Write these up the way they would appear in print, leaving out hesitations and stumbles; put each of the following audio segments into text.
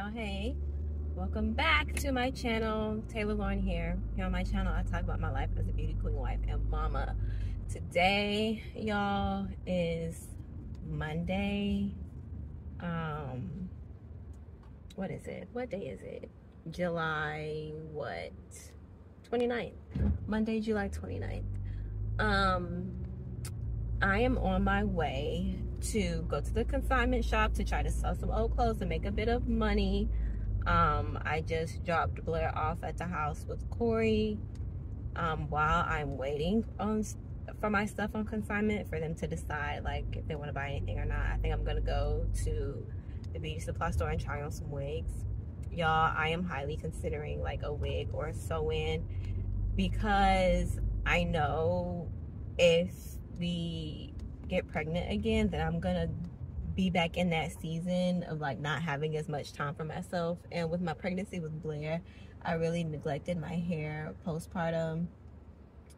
y'all. Hey, welcome back to my channel. Taylor Lauren here. Here on my channel, I talk about my life as a beauty queen, wife, and mama. Today, y'all, is Monday. What is it? What day is it? July what? 29th. Monday, July 29th. I am on my way to go to the consignment shop to try to sell some old clothes and make a bit of money. I just dropped Blair off at the house with Corey while I'm waiting for my stuff on consignment for them to decide like if they want to buy anything or not. I think I'm gonna go to the beauty supply store and try on some wigs. Y'all, I am highly considering like a wig or a sew-in because I know if we get pregnant again, then I'm gonna be back in that season of like not having as much time for myself. And with my pregnancy with Blair, I really neglected my hair postpartum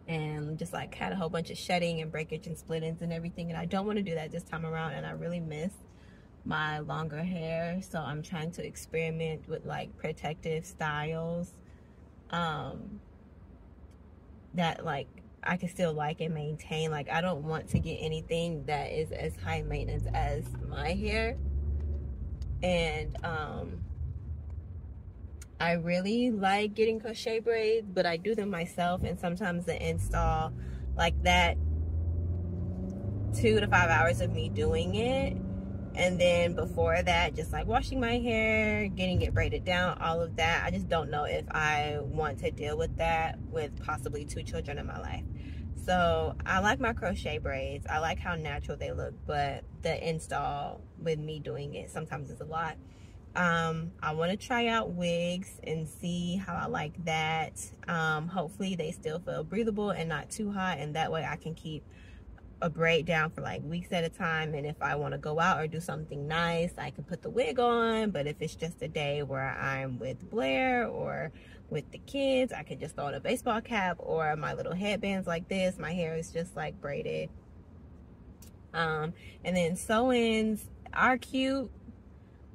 and just like had a whole bunch of shedding and breakage and split-ends and everything, and I don't want to do that this time around, and I really miss my longer hair. So I'm trying to experiment with like protective styles that like I can still like and maintain. Like I don't want to get anything that is as high maintenance as my hair. And I really like getting crochet braids, but I do them myself, and sometimes the install, like that 2 to 5 hours of me doing it, and then before that just like washing my hair, getting it braided down, all of that, I just don't know if I want to deal with that with possibly 2 children in my life. So I like my crochet braids, I like how natural they look, but the install with me doing it sometimes is a lot. I want to try out wigs and see how I like that. Hopefully they still feel breathable and not too hot, and that way I can keep a braid down for like weeks at a time, and if I want to go out or do something nice, I can put the wig on. But if it's just a day where I'm with Blair or with the kids, I can just throw on a baseball cap or my little headbands like this. My hair is just like braided. And then sew-ins are cute,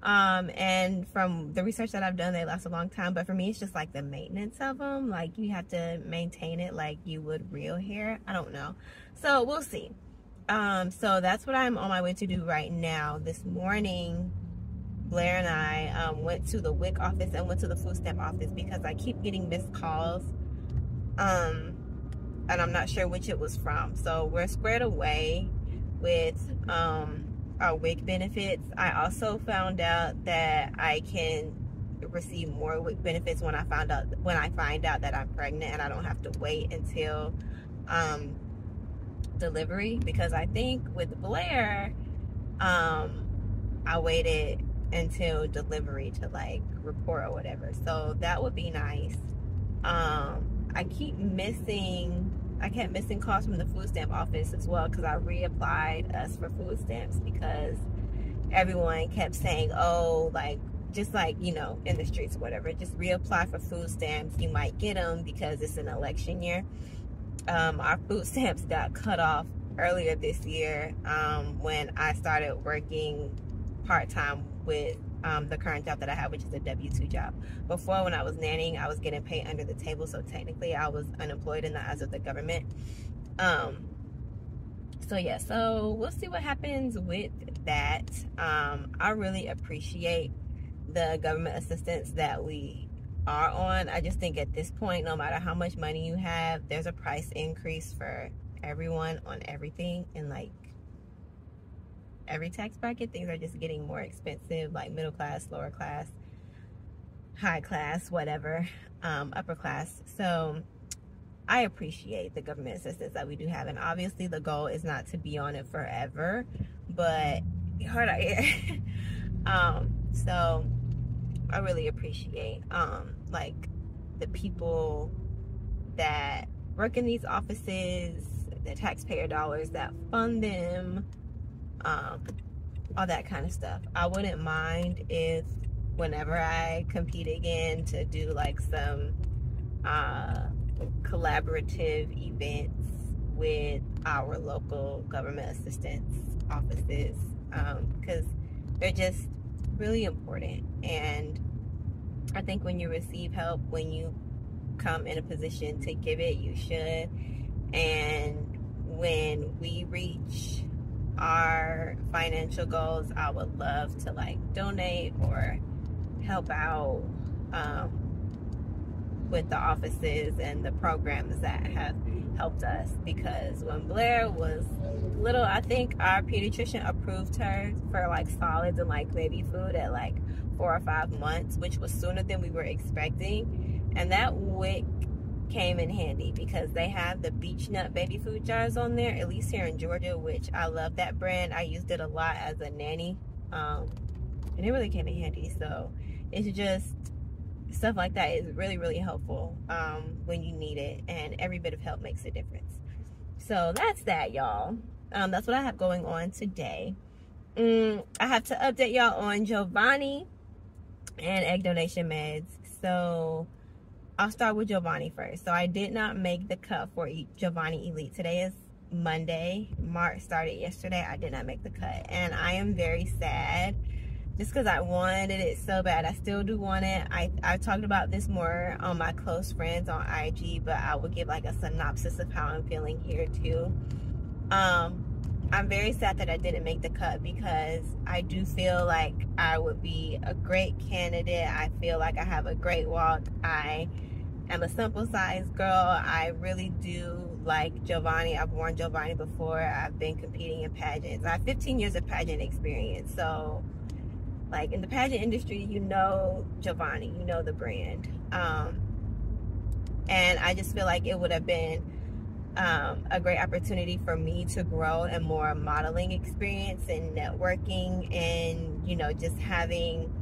and from the research that I've done, they last a long time, but for me it's just like the maintenance of them. Like you have to maintain it like you would real hair. I don't know, so we'll see. So that's what I'm on my way to do right now. This morning Blair and I went to the WIC office and went to the food stamp office because I keep getting missed calls, and I'm not sure which it was from. So we're squared away with our WIC benefits. I also found out that I can receive more WIC benefits when I find out that I'm pregnant, and I don't have to wait until delivery, because I think with Blair I waited until delivery to like report or whatever, so that would be nice. I kept missing calls from the food stamp office as well, because I reapplied us for food stamps because everyone kept saying, oh, like just like, you know, in the streets or whatever, just reapply for food stamps, you might get them because it's an election year. Our food stamps got cut off earlier this year when I started working part-time with the current job that I have, which is a W-2 job. Before, when I was nannying, I was getting paid under the table, so technically I was unemployed in the eyes of the government. So yeah, so we'll see what happens with that. I really appreciate the government assistance that we are on. I just think at this point, no matter how much money you have, there's a price increase for everyone on everything, and like every tax bracket, things are just getting more expensive, like middle class, lower class, high class, whatever, upper class. So I appreciate the government assistance that we do have, and obviously the goal is not to be on it forever, but hard out here. So I really appreciate like the people that work in these offices, the taxpayer dollars that fund them, all that kind of stuff. I wouldn't mind if whenever I compete again to do like some collaborative events with our local government assistance offices, because they're just really important. And I think when you receive help, when you come in a position to give it, you should. And when we reach our financial goals, I would love to like donate or help out with the offices and the programs that have helped us. Because when Blair was little, I think our pediatrician approved her for like solids and like baby food at like 4 or 5 months, which was sooner than we were expecting. And that WIC came in handy because they have the beech nut baby food jars on there, at least here in Georgia, which I love that brand. I used it a lot as a nanny, and it really came in handy. So it's just stuff like that is really, really helpful when you need it, and every bit of help makes a difference. So that's that, y'all. That's what I have going on today. I have to update y'all on Jovani and egg donation meds. So I'll start with Jovani first. So I did not make the cut for Jovani Elite. Today is Monday. March started yesterday. I did not make the cut, and I am very sad just because I wanted it so bad. I still do want it. I talked about this more on my close friends on IG, but I will give like a synopsis of how I'm feeling here too. I'm very sad that I didn't make the cut because I do feel like I would be a great candidate. I feel like I have a great walk. I am a simple size girl. I really do like Jovani. I've worn Jovani before. I've been competing in pageants. I have 15 years of pageant experience. So like in the pageant industry, you know Jovani, you know the brand. And I just feel like it would have been a great opportunity for me to grow and more modeling experience and networking, and you know, just having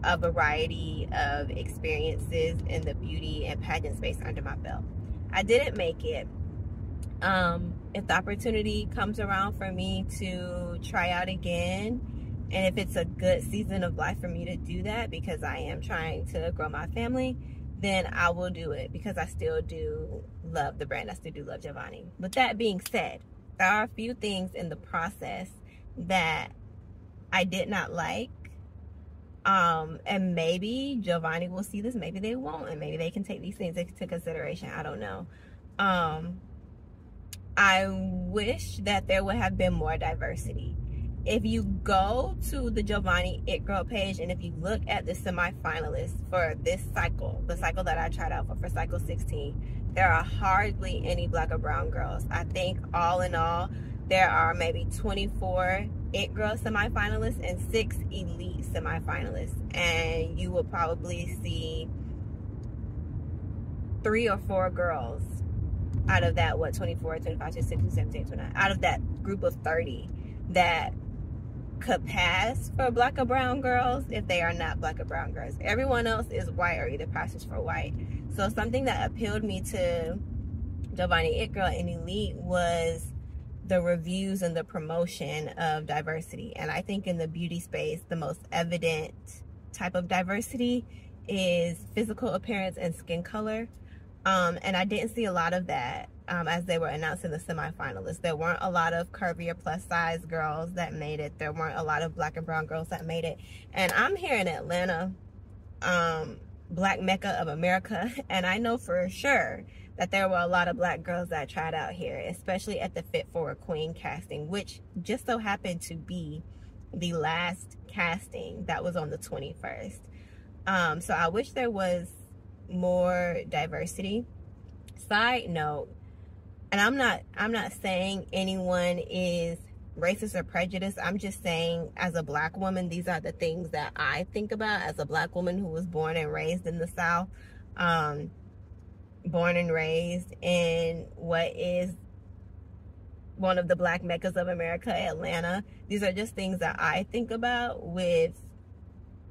a variety of experiences in the beauty and pageant space under my belt. I didn't make it. If the opportunity comes around for me to try out again, and if it's a good season of life for me to do that, because I am trying to grow my family, then I will do it, because I still do love the brand. I still do love Jovani. With that being said, there are a few things in the process that I did not like. And maybe Jovani will see this, maybe they won't, and maybe they can take these things into consideration. I don't know. I wish that there would have been more diversity. If you go to the Jovani It Girl page, and if you look at the semifinalists for this cycle, the cycle that I tried out for cycle 16, there are hardly any black or brown girls. I think all in all, there are maybe 24 It Girl semifinalists and 6 Elite semifinalists. And you will probably see 3 or 4 girls out of that, what, 24, 25, 26, 17, 29, out of that group of 30 that could pass for black or brown girls if they are not black or brown girls. Everyone else is white or either passes for white. So something that appealed me to Jovani It Girl and Elite was the reviews and the promotion of diversity. And I think in the beauty space, the most evident type of diversity is physical appearance and skin color. And I didn't see a lot of that as they were announced in the semifinalists. There weren't a lot of curvy or plus size girls that made it. There weren't a lot of black and brown girls that made it. And I'm here in Atlanta, Black Mecca of America, and I know for sure that there were a lot of black girls that tried out here, especially at the Fit for a Queen casting, which just so happened to be the last casting that was on the 21st. So I wish there was more diversity. Side note, and I'm not saying anyone is racist or prejudiced. I'm just saying, as a black woman, these are the things that I think about as a black woman who was born and raised in the South, born and raised in what is one of the black meccas of America, Atlanta. These are just things that I think about with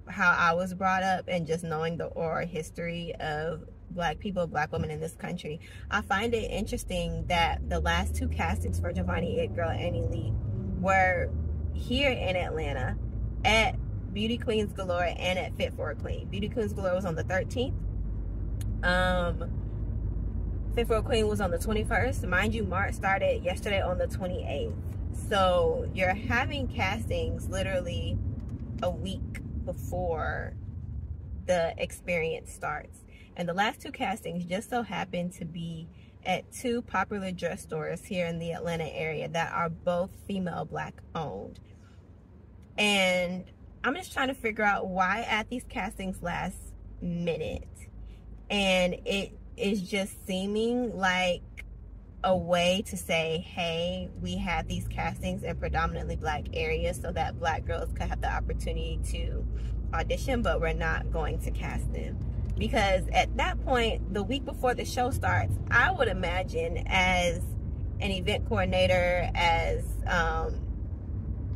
how I was brought up and just knowing the oral history of black people, black women in this country. I find it interesting that the last 2 castings for Jovani It Girl and Elite were here in Atlanta at Beauty Queens Galore and at Fit for a Queen. Beauty Queens Galore was on the 13th. Fit for a Queen was on the 21st. Mind you, March started yesterday on the 28th. So you're having castings literally a week before the experience starts. And the last two castings just so happened to be at two popular dress stores here in the Atlanta area that are both female Black owned. And I'm just trying to figure out why at these castings last minute. And it is just seeming like a way to say, hey, we have these castings in predominantly Black areas so that Black girls could have the opportunity to audition, but we're not going to cast them. Because at that point, the week before the show starts, I would imagine as an event coordinator, as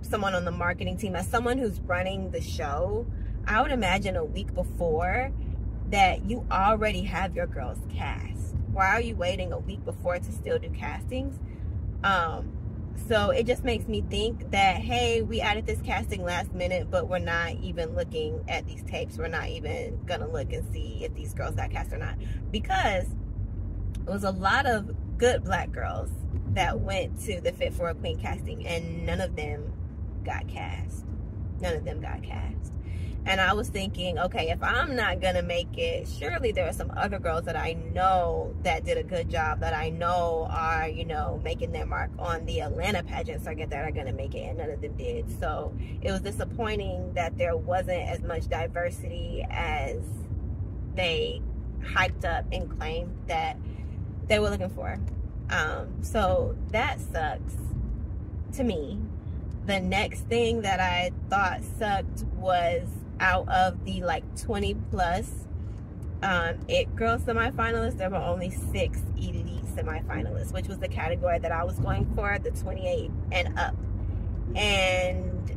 someone on the marketing team, as someone who's running the show, I would imagine a week before that you already have your girls cast. Why are you waiting a week before to still do castings? So it just makes me think that, hey, we added this casting last minute, but we're not even looking at these tapes. We're not even gonna look and see if these girls got cast or not. Because it was a lot of good Black girls that went to the Fit for a Queen casting, and none of them got cast. None of them got cast. And I was thinking, okay, if I'm not gonna make it, surely there are some other girls that I know that did a good job, that I know are, you know, making their mark on the Atlanta pageant circuit, that are gonna make it, and none of them did. So it was disappointing that there wasn't as much diversity as they hyped up and claimed that they were looking for. So that sucks to me. The next thing that I thought sucked was, out of the like 20 plus It Girl semifinalists, there were only 6 Elite semifinalists, which was the category that I was going for, the 28 and up. And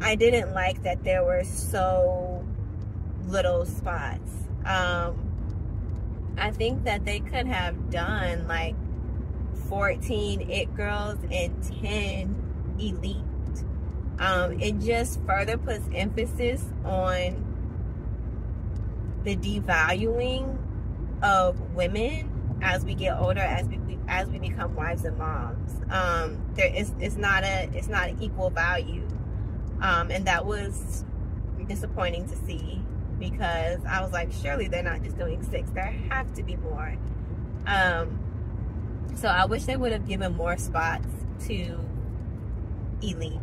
I didn't like that there were so little spots. I think that they could have done like 14 It Girls and 10 Elite. It just further puts emphasis on the devaluing of women as we get older, as we become wives and moms. It's not an equal value, and that was disappointing to see, because I was like, surely they're not just doing 6. There have to be more. So I wish they would have given more spots to Elite.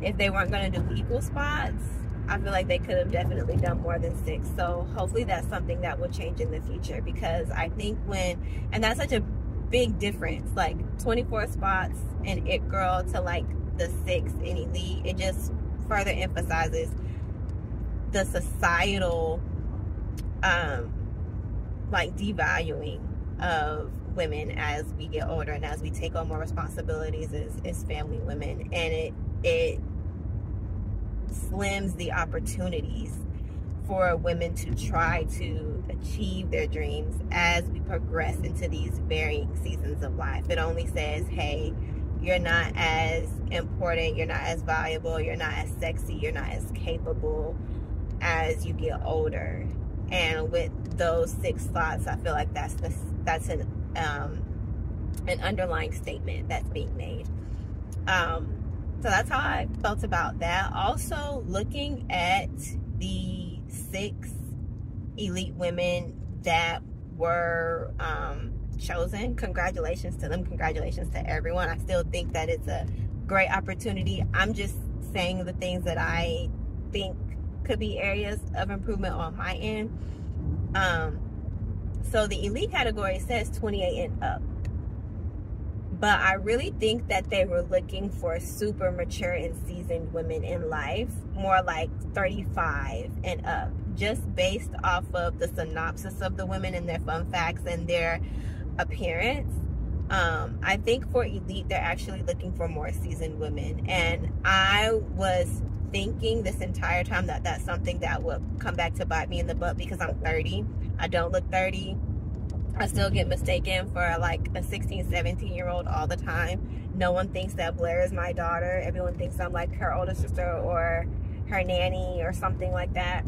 If they weren't going to do equal spots, I feel like they could have definitely done more than 6. So hopefully that's something that will change in the future, because I think and that's such a big difference, like 24 spots in It Girl to like the 6 in Elite. It just further emphasizes the societal like devaluing of women as we get older and as we take on more responsibilities as family women, and it slims the opportunities for women to try to achieve their dreams as we progress into these varying seasons of life. It only says, hey, you're not as important, you're not as valuable, you're not as sexy, you're not as capable as you get older. And with those 6 slots, I feel like that's an underlying statement that's being made. So that's how I felt about that. Also, looking at the 6 Elite women that were chosen, congratulations to them, congratulations to everyone. I still think that it's a great opportunity. I'm just saying the things that I think could be areas of improvement on my end. So the Elite category says 28 and up, but I really think that they were looking for super mature and seasoned women in life, more like 35 and up, just based off of the synopsis of the women and their fun facts and their appearance. I think for Elite, they're actually looking for more seasoned women, and I was thinking this entire time that that's something that would come back to bite me in the butt, because I'm 30. I don't look 30. I still get mistaken for like a 16, 17-year-old all the time. No one thinks that Blair is my daughter. Everyone thinks I'm like her older sister or her nanny or something like that.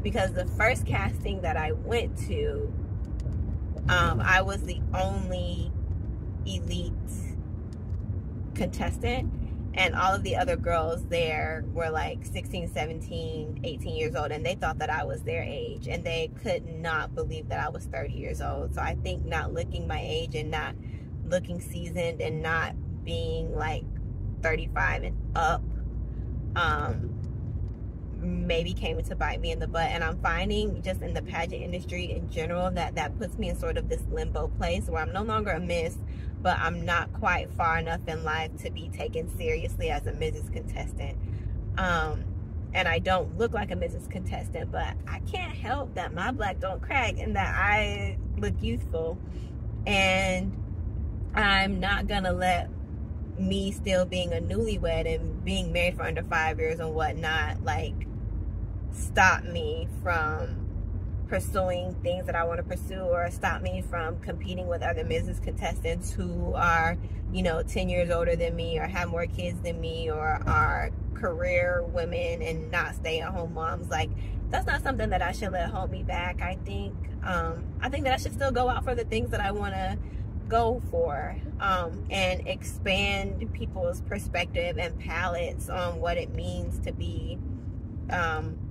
Because the first casting that I went to, I was the only Elite contestant, And all of the other girls there were like 16, 17, 18 years old, and they thought that I was their age, and they could not believe that I was 30 years old. So I think not looking my age and not looking seasoned and not being like 35 and up maybe came to bite me in the butt. And I'm finding just in the pageant industry in general that puts me in sort of this limbo place where I'm no longer a miss, but I'm not quite far enough in life to be taken seriously as a Mrs. Contestant. And I don't look like a Mrs. Contestant, but I can't help that my black don't crack and that I look youthful. And I'm not gonna let me still being a newlywed and being married for under 5 years and whatnot, like, stop me from pursuing things that I want to pursue, or stop me from competing with other Mrs. Contestants who are, you know, 10 years older than me, or have more kids than me, or are career women and not stay-at-home moms. Like, that's not something that I should let hold me back. I think that I should still go out for the things that I want to go for, and expand people's perspective and palettes on what it means to be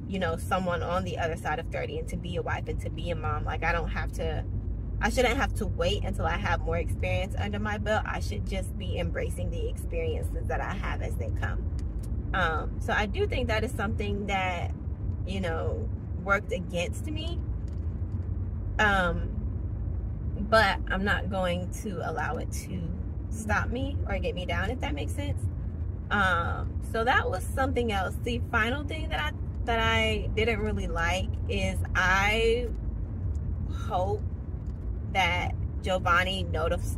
you know, someone on the other side of 30, and to be a wife and to be a mom. Like, I shouldn't have to wait until I have more experience under my belt. I should just be embracing the experiences that I have as they come. So I do think that is something that, you know, worked against me. But I'm not going to allow it to stop me or get me down, if that makes sense. So that was something else. The final thing that I didn't really like is, I hope that Jovani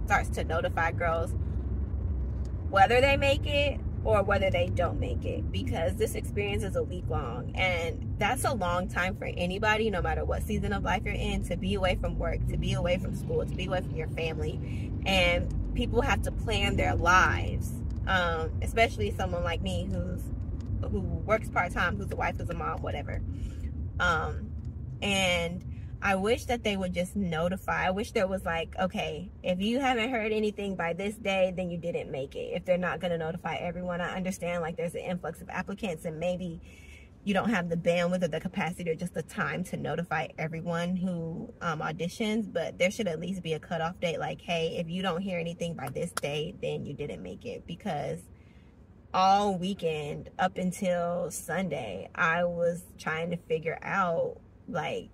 starts to notify girls whether they make it or whether they don't make it, because this experience is a week long, and that's a long time for anybody, no matter what season of life you're in, to be away from work, to be away from school, to be away from your family. And people have to plan their lives, especially someone like me who works part-time, who's a wife, who's a mom, whatever. And I wish that they would just notify. I wish there was like, okay, if you haven't heard anything by this day, then you didn't make it. If they're not going to notify everyone, I understand, like, there's an influx of applicants, and maybe you don't have the bandwidth or the capacity or just the time to notify everyone who auditions, but there should at least be a cutoff date, like, hey, if you don't hear anything by this date, then you didn't make it. Because all weekend up until Sunday, I was trying to figure out, like,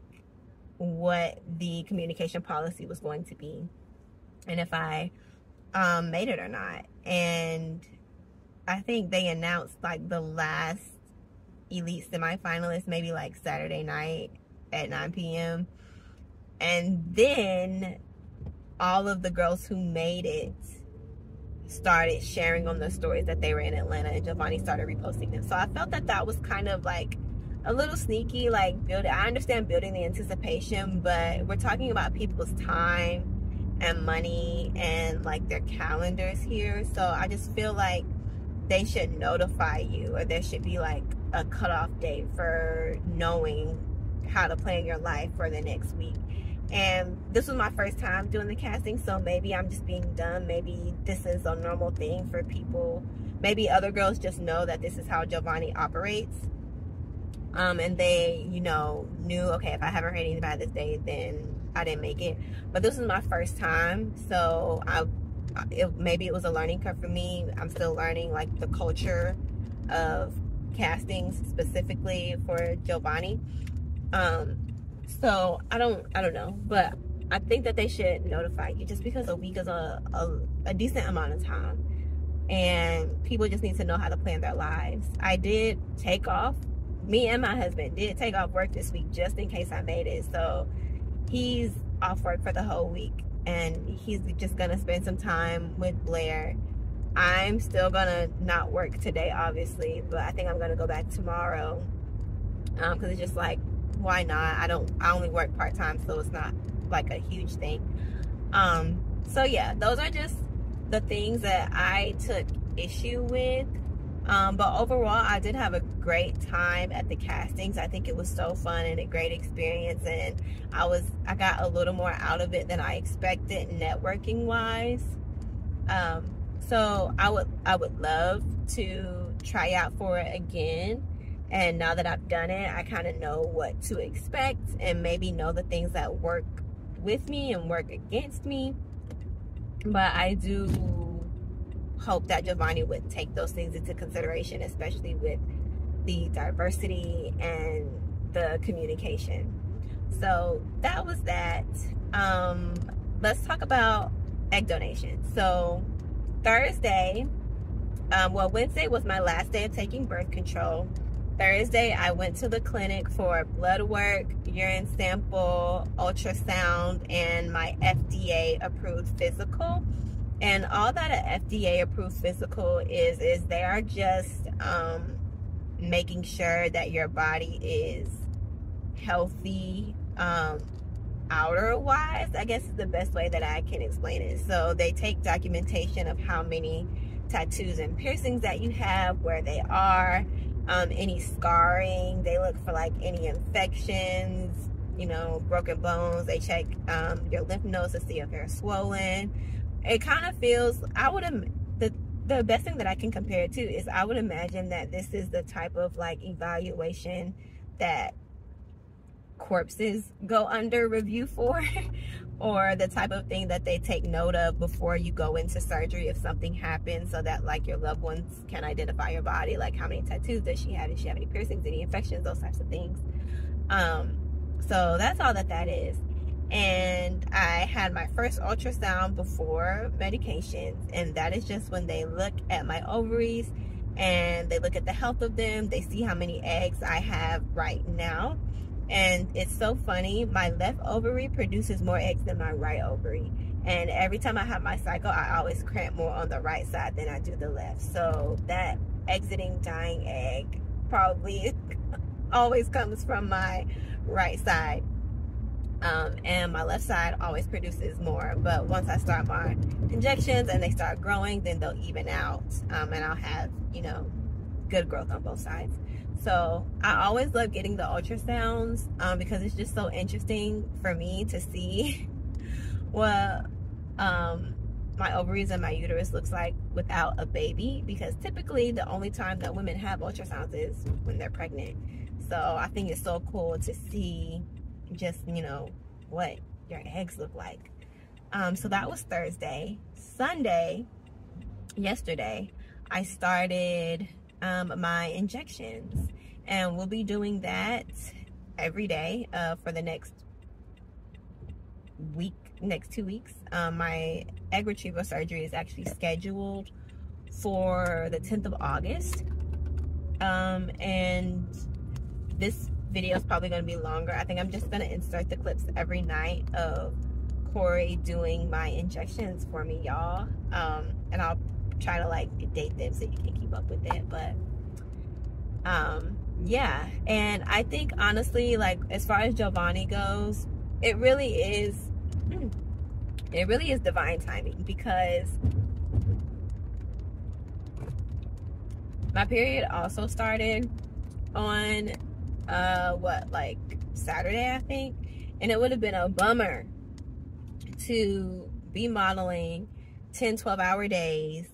what the communication policy was going to be, and if I made it or not. And I think they announced, like, the last elite semifinalist maybe like Saturday night at 9 p.m. and then all of the girls who made it started sharing on the stories that they were in Atlanta, and Jovani started reposting them. So I felt that that was kind of like a little sneaky, like, I understand building the anticipation, but we're talking about people's time and money and, like, their calendars here. So I just feel like they should notify you, or there should be like a cutoff date for knowing how to plan your life for the next week. And this was my first time doing the casting, so maybe I'm just being dumb. Maybe this is a normal thing for people. Maybe other girls just know that this is how Jovani operates. And they, you know, knew, okay, if I haven't heard anything by this day, then I didn't make it. But this was my first time, so maybe it was a learning curve for me. I'm still learning, like, the culture of castings specifically for Jovani. So I don't know, but I think that they should notify you, just because a week is a decent amount of time, and people just need to know how to plan their lives. I did take off. Me and my husband did take off work this week just in case I made it. So he's off work for the whole week, and he's just gonna spend some time with Blair. I'm still gonna not work today, obviously, but I think I'm gonna go back tomorrow, because it's just like, why not? I only work part-time, so it's not like a huge thing. So yeah, those are just the things that I took issue with. But overall, I did have a great time at the castings. I think it was so fun and a great experience, and I got a little more out of it than I expected networking wise. So I would love to try out for it again. And now that I've done it, I kind of know what to expect and maybe know the things that work with me and work against me. But I do hope that Jovani would take those things into consideration, especially with the diversity and the communication. So that was that. Let's talk about egg donation. So Thursday, Wednesday was my last day of taking birth control. Thursday, I went to the clinic for blood work, urine sample, ultrasound, and my FDA approved physical. And all that an FDA approved physical is they are just making sure that your body is healthy, outer wise, I guess is the best way that I can explain it. So they take documentation of how many tattoos and piercings that you have, where they are, any scarring. They look for like any infections, you know, broken bones. They check your lymph nodes to see if they're swollen. It kind of feels, the best thing that I can compare it to is, I would imagine that this is the type of like evaluation that corpses go under review for, or the type of thing that they take note of before you go into surgery if something happens, so that like your loved ones can identify your body, like how many tattoos does she have, does she have any piercings, any infections, those types of things. So that's all that is. And I had my first ultrasound before medications, and that is just when they look at my ovaries and they look at the health of them. They see how many eggs I have right now. And it's so funny, my left ovary produces more eggs than my right ovary. And every time I have my cycle, I always cramp more on the right side than I do the left. So that exiting dying egg probably always comes from my right side. And my left side always produces more. But once I start my injections and they start growing, then they'll even out. And I'll have, you know, good growth on both sides. So I always love getting the ultrasounds because it's just so interesting for me to see what my ovaries and my uterus looks like without a baby, because typically the only time that women have ultrasounds is when they're pregnant. So I think it's so cool to see just, you know, what your eggs look like. So that was Thursday. Sunday, yesterday, I started my injections, and we'll be doing that every day for the next week, next 2 weeks. My egg retrieval surgery is actually scheduled for the 10th of August. And this video is probably going to be longer. I think I'm just going to insert the clips every night of Corey doing my injections for me, y'all. And I'll try to like date them so you can keep up with it. But yeah, and I think honestly, like as far as Jovani goes, it really is divine timing, because my period also started on like Saturday, I think, and it would have been a bummer to be modeling 10-12 hour days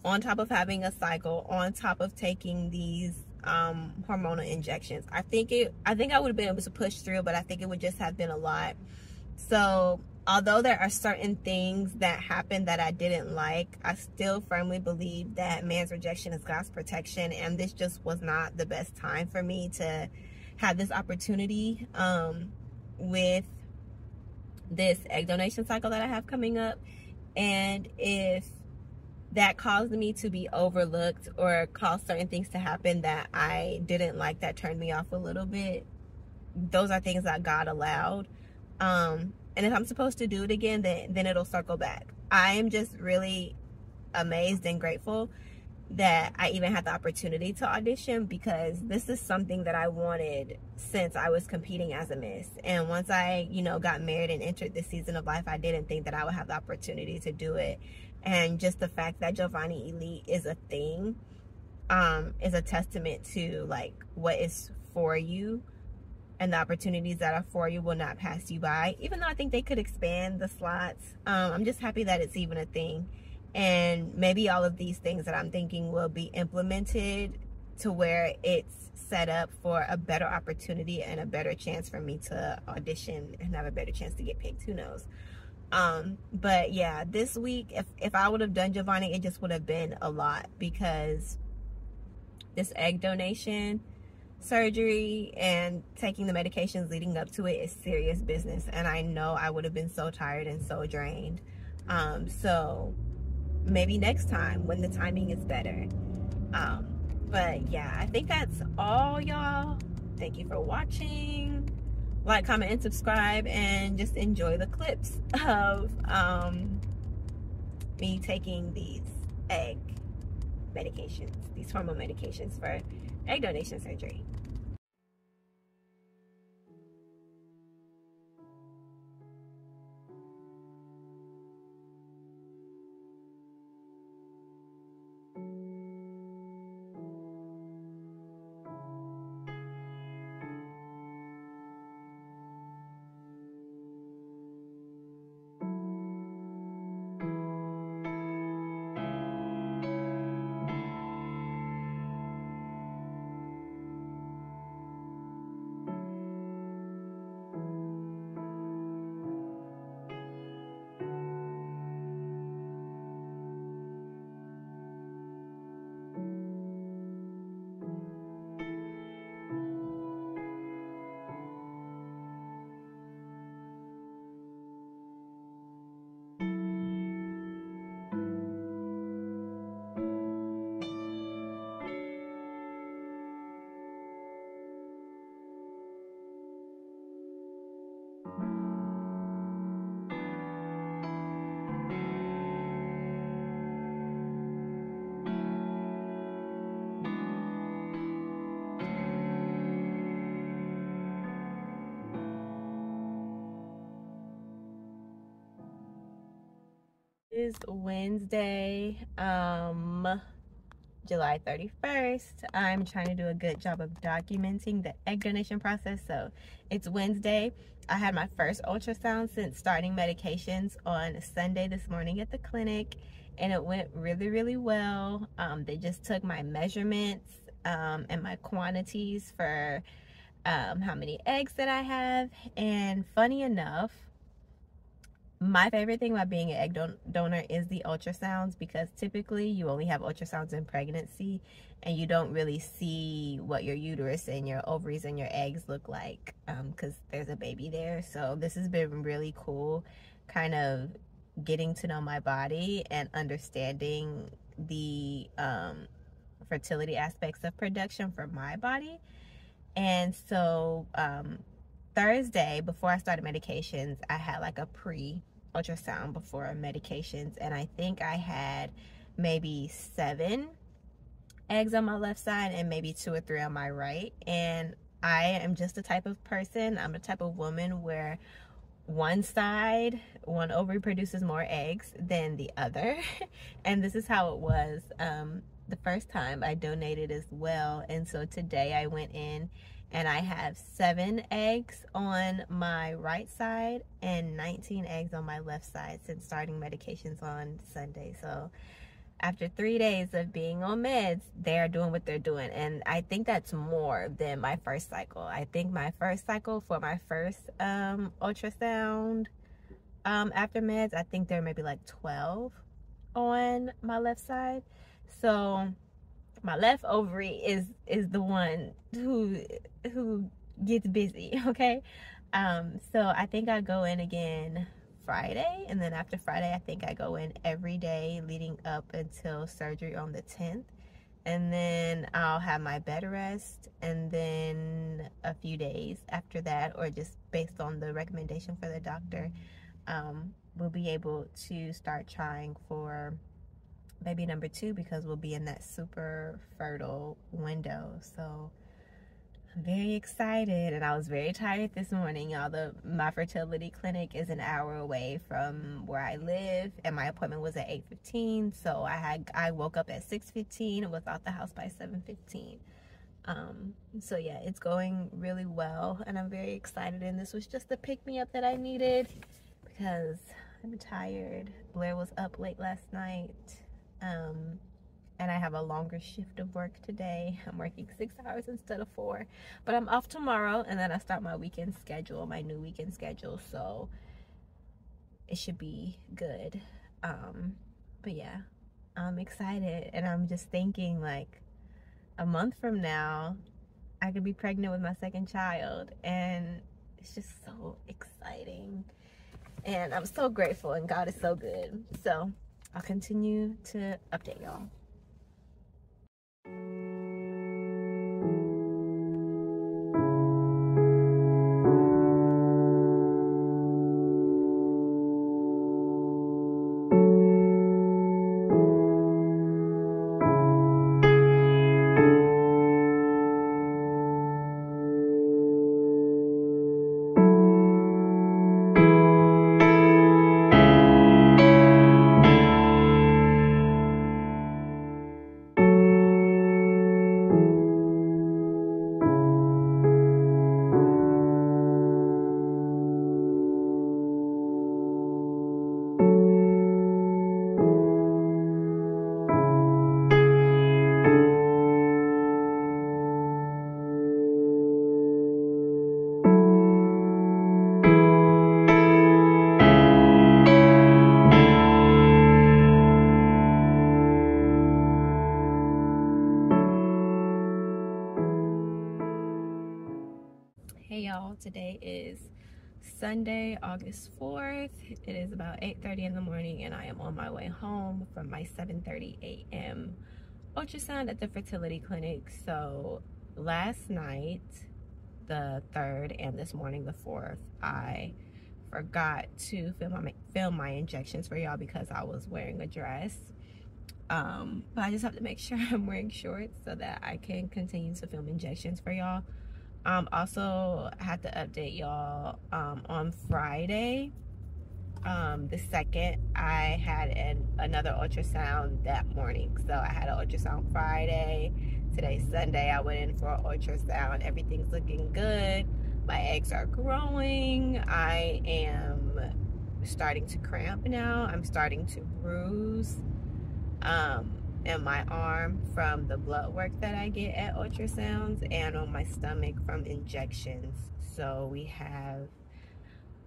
on top of having a cycle, on top of taking these hormonal injections. I think I would have been able to push through, but I think it would just have been a lot. So although there are certain things that happened that I didn't like, I still firmly believe that man's rejection is God's protection, and this just was not the best time for me to have this opportunity with this egg donation cycle that I have coming up. And if that caused me to be overlooked or caused certain things to happen that I didn't like, that turned me off a little bit, those are things that God allowed. And if I'm supposed to do it again, then it'll circle back. I am just really amazed and grateful that I even had the opportunity to audition, because this is something that I wanted since I was competing as a Miss. And once I, you know, got married and entered this season of life, I didn't think that I would have the opportunity to do it. And just the fact that Jovani Elite is a thing is a testament to like what is for you, and the opportunities that are for you will not pass you by. Even though I think they could expand the slots, I'm just happy that it's even a thing. And maybe all of these things that I'm thinking will be implemented to where it's set up for a better opportunity and a better chance for me to audition and have a better chance to get picked. Who knows? But yeah, this week, if I would have done Jovani, it just would have been a lot, because this egg donation surgery and taking the medications leading up to it is serious business, and I know I would have been so tired and so drained. So maybe next time when the timing is better. But yeah, I think that's all, y'all. Thank you for watching. Like, comment, and subscribe, and just enjoy the clips of me taking these egg medications, these hormone medications for egg donation surgery. Is Wednesday, July 31st. I'm trying to do a good job of documenting the egg donation process. So it's Wednesday. I had my first ultrasound since starting medications on Sunday this morning at the clinic, and it went really, really well. They just took my measurements and my quantities for how many eggs that I have. And funny enough, my favorite thing about being an egg donor is the ultrasounds, because typically you only have ultrasounds in pregnancy and you don't really see what your uterus and your ovaries and your eggs look like, because there's a baby there. So this has been really cool, kind of getting to know my body and understanding the fertility aspects of production for my body. And so Thursday, before I started medications, I had like a pre-ultrasound before medications, and I think I had maybe 7 eggs on my left side and maybe 2 or 3 on my right. And I am just the type of person, I'm the type of woman where one ovary produces more eggs than the other. And this is how it was the first time I donated as well. And so today I went in and I have 7 eggs on my right side and 19 eggs on my left side since starting medications on Sunday. So after 3 days of being on meds, they're doing what they're doing. And I think that's more than my first cycle. I think my first cycle for my first ultrasound after meds, I think there may be like 12 on my left side. So my left ovary is the one who gets busy, okay? So I think I go in again Friday, and then after Friday I think I go in every day leading up until surgery on the 10th, and then I'll have my bed rest, and then a few days after that, or just based on the recommendation for the doctor, we'll be able to start trying for baby number 2, because we'll be in that super fertile window. So I'm very excited, and I was very tired this morning, y'all. My fertility clinic is an hour away from where I live, and my appointment was at 8:15. So I woke up at 6:15 and was out the house by 7:15. So yeah, it's going really well, and I'm very excited. And this was just the pick me up that I needed, because I'm tired. Blair was up late last night. And I have a longer shift of work today. I'm working 6 hours instead of 4. But I'm off tomorrow, and then I start my weekend schedule, my new weekend schedule. So it should be good. But yeah, I'm excited. And I'm just thinking, like, a month from now, I could be pregnant with my second child. And it's just so exciting. And I'm so grateful, and God is so good. So I'll continue to update y'all. Hey y'all, today is Sunday, August 4th. It is about 8:30 in the morning, and I am on my way home from my 7:30 a.m. ultrasound at the fertility clinic. So last night, the 3rd, and this morning, the 4th, I forgot to film my injections for y'all because I was wearing a dress. But I just have to make sure I'm wearing shorts so that I can continue to film injections for y'all. Also, I had to update y'all on Friday, the 2nd, I had another ultrasound that morning. So I had an ultrasound Friday. Today's Sunday. I went in for an ultrasound. Everything's looking good. My eggs are growing. I am starting to cramp now. I'm starting to bruise in my arm from the blood work that I get at ultrasounds, and on my stomach from injections. So we have,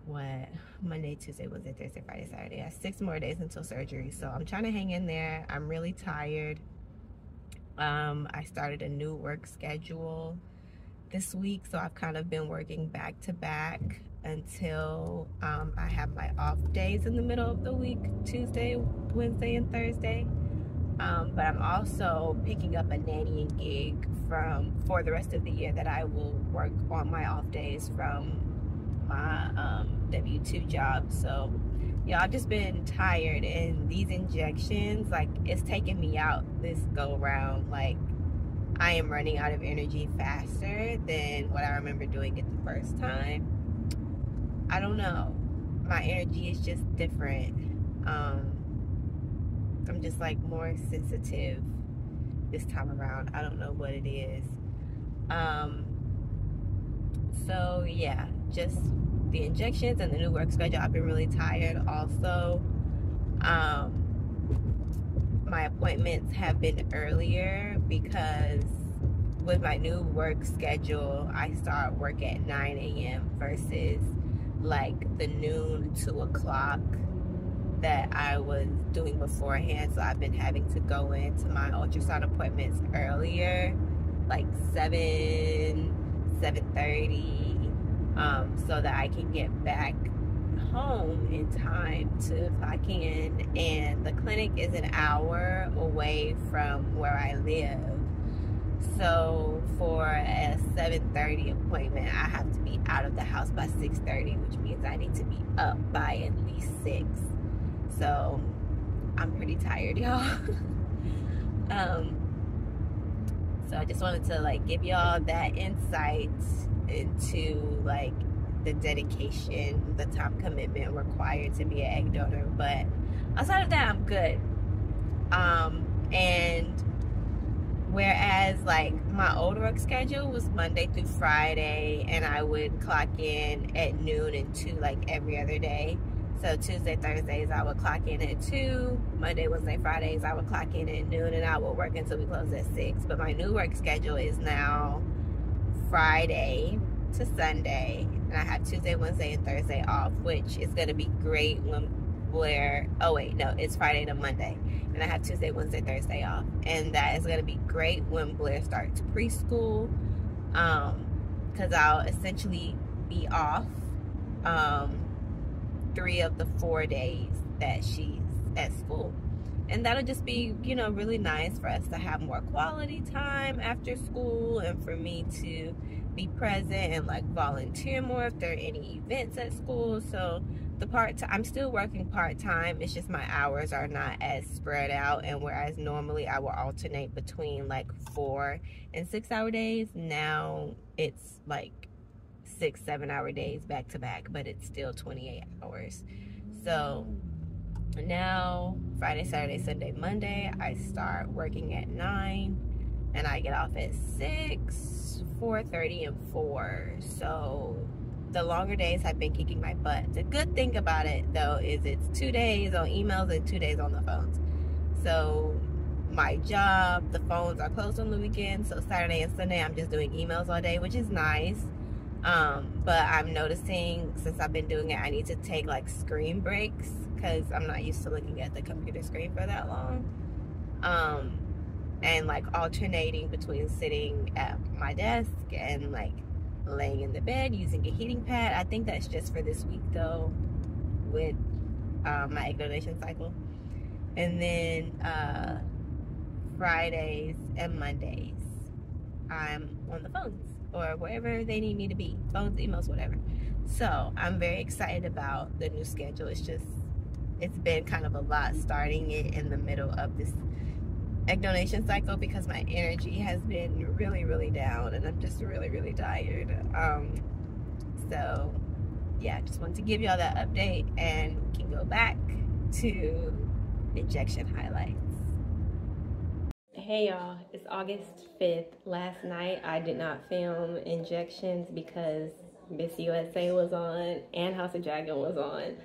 what, Monday, Tuesday, Wednesday, Thursday, Friday, Saturday. I have 6 more days until surgery. So I'm trying to hang in there. I'm really tired. I started a new work schedule this week, so I've kind of been working back to back until I have my off days in the middle of the week, Tuesday, Wednesday, and Thursday. But I'm also picking up a nannying gig for the rest of the year that I will work on my off days from my W-2 job. So yeah, I've just been tired, and these injections, like, it's taking me out this go round. Like, I am running out of energy faster than what I remember doing it the first time. I don't know, my energy is just different. I'm just like more sensitive this time around. I don't know what it is. So yeah, just the injections and the new work schedule. I've been really tired also. My appointments have been earlier because with my new work schedule, I start work at 9 a.m. versus like the noon, 2 o'clock that I was doing beforehand. So I've been having to go into my ultrasound appointments earlier, like 7:30, so that I can get back home in time to clock in. And the clinic is an hour away from where I live. So for a 7:30 appointment, I have to be out of the house by 6:30, which means I need to be up by at least 6. So I'm pretty tired, y'all. So I just wanted to like give y'all that insight into like the dedication, the time commitment required to be an egg donor. But outside of that, I'm good. And whereas like my old work schedule was Monday through Friday, and I would clock in at noon and 2 like every other day. So Tuesday, Thursdays, I would clock in at 2. Monday, Wednesday, Fridays, I would clock in at noon, and I would work until we close at 6. But my new work schedule is now Friday to Sunday, and I have Tuesday, Wednesday, and Thursday off, which is going to be great when Blair, oh wait, no, it's Friday to Monday, and I have Tuesday, Wednesday, Thursday off, and that is going to be great when Blair starts preschool, because I'll essentially be off 3 of the 4 days that she's at school. And that'll just be, you know, really nice for us to have more quality time after school, and for me to be present and like volunteer more if there are any events at school. So I'm still working part-time. It's just my hours are not as spread out, and whereas normally I will alternate between like 4 and 6 hour days, now it's like 6-7 hour days back to back, but it's still 28 hours. So now Friday, Saturday, Sunday, Monday, I start working at 9 and I get off at 6, 4:30, and 4. So the longer days have been kicking my butt. The good thing about it though is it's 2 days on emails and 2 days on the phones. So my job, the phones are closed on the weekend, so Saturday and Sunday I'm just doing emails all day, which is nice. But I'm noticing since I've been doing it, I need to take like screen breaks because I'm not used to looking at the computer screen for that long. And like alternating between sitting at my desk and like laying in the bed using a heating pad. I think that's just for this week though, with my egg donation cycle. And then Fridays and Mondays I'm on the phones or wherever they need me to be, phones, emails, whatever. So I'm very excited about the new schedule. It's been kind of a lot starting it in the middle of this egg donation cycle because my energy has been really, really down, and I'm just really, really tired. So yeah, just wanted to give y'all that update, and we can go back to injection highlights. Hey y'all, it's August 5th. Last night I did not film injections because Miss USA was on and House of Dragon was on.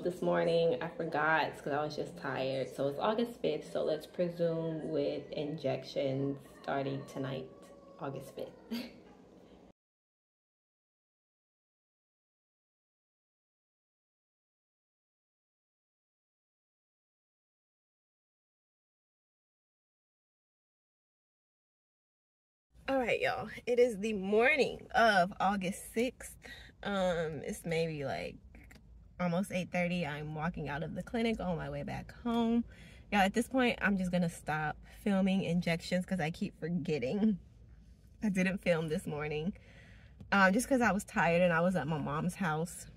This morning I forgot because I was just tired. So it's August 5th, so let's presume with injections starting tonight, August 5th. All right, y'all, it is the morning of August 6th. It's maybe like almost 8:30. I'm walking out of the clinic on my way back home. Y'all, at this point, I'm just gonna stop filming injections because I keep forgetting. I didn't film this morning just because I was tired and I was at my mom's house.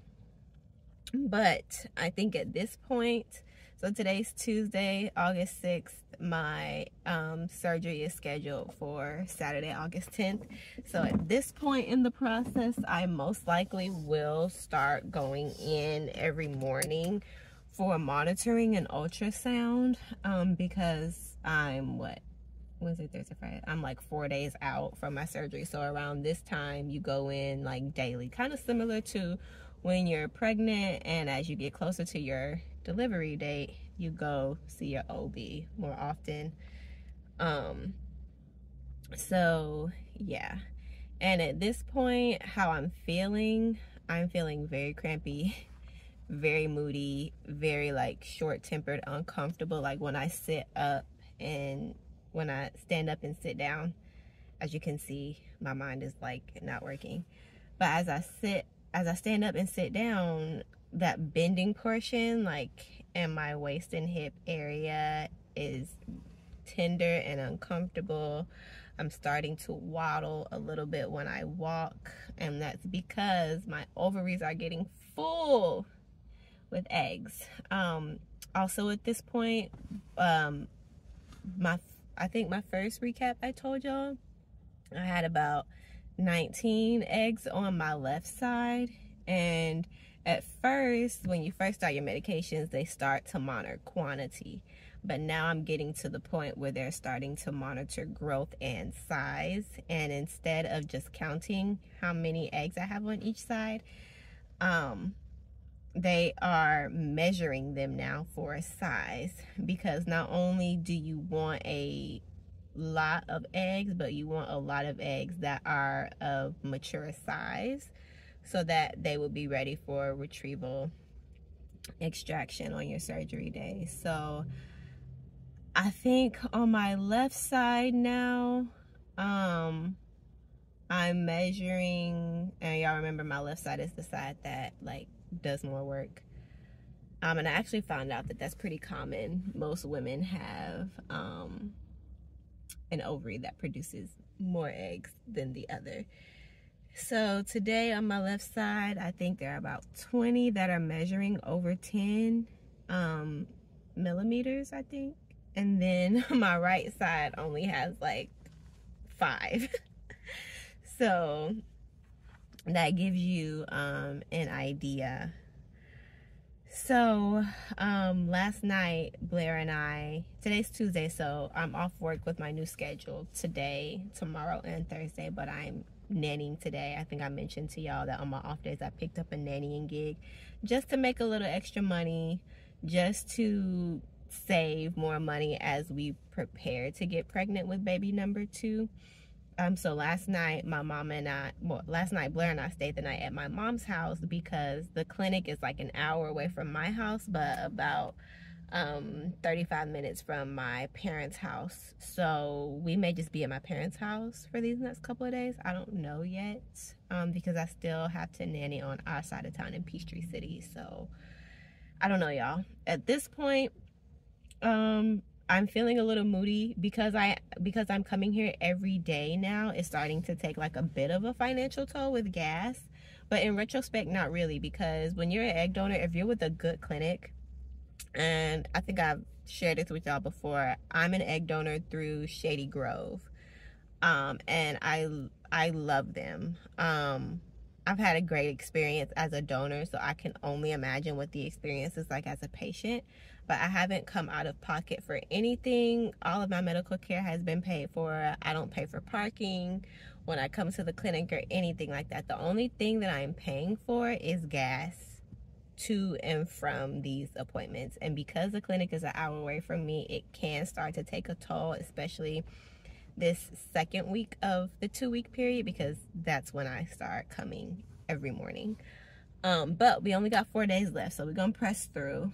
But I think at this point, so today's Tuesday, August 6th, my surgery is scheduled for Saturday, August 10th. So at this point in the process, I most likely will start going in every morning for monitoring an ultrasound because I'm Wednesday, Thursday, Friday. I'm like 4 days out from my surgery. So around this time, you go in like daily, kind of similar to when you're pregnant, and as you get closer to your delivery date, you go see your OB more often. So yeah, and at this point, how I'm feeling very crampy, very moody, very like short-tempered, uncomfortable. Like when I sit up and when I stand up and sit down, as you can see, my mind is like not working. But as I stand up and sit down, that bending portion, like in my waist and hip area, is tender and uncomfortable. I'm starting to waddle a little bit when I walk, and that's because my ovaries are getting full with eggs. Also at this point, I think my first recap I told y'all, I had about 19 eggs on my left side, and at first, when you first start your medications, they start to monitor quantity, but now I'm getting to the point where they're starting to monitor growth and size, and instead of just counting how many eggs I have on each side, they are measuring them now for a size, because not only do you want a lot of eggs, but you want a lot of eggs that are of mature size so that they will be ready for retrieval extraction on your surgery day. So I think on my left side now, I'm measuring, and y'all remember my left side is the side that like does more work. And I actually found out that that's pretty common. Most women have an ovary that produces more eggs than the other. So today on my left side, I think there are about 20 that are measuring over 10 millimeters, I think. And then my right side only has like 5. So that gives you an idea. So last night, Blair and I, today's Tuesday, so I'm off work with my new schedule today, tomorrow, and Thursday, but I'm nannying today. I think I mentioned to y'all that on my off days I picked up a nannying gig just to make a little extra money, just to save more money as we prepare to get pregnant with baby number 2. So last night Blair and I stayed the night at my mom's house because the clinic is like an hour away from my house, but about 35 minutes from my parents' house. So we may just be at my parents' house for these next couple of days. I don't know yet, because I still have to nanny on our side of town in Peachtree City. So I don't know, y'all. At this point, I'm feeling a little moody because I'm coming here every day now. It's starting to take like a bit of a financial toll with gas, but in retrospect, not really, because when you're an egg donor, if you're with a good clinic, and I think I've shared this with y'all before, I'm an egg donor through Shady Grove, and I love them. I've had a great experience as a donor, so I can only imagine what the experience is like as a patient. But I haven't come out of pocket for anything. All of my medical care has been paid for. I don't pay for parking when I come to the clinic or anything like that. The only thing that I'm paying for is gas to and from these appointments. And because the clinic is an hour away from me, it can start to take a toll, especially this second week of the 2-week period, because that's when I start coming every morning. But we only got 4 days left, so we're gonna press through.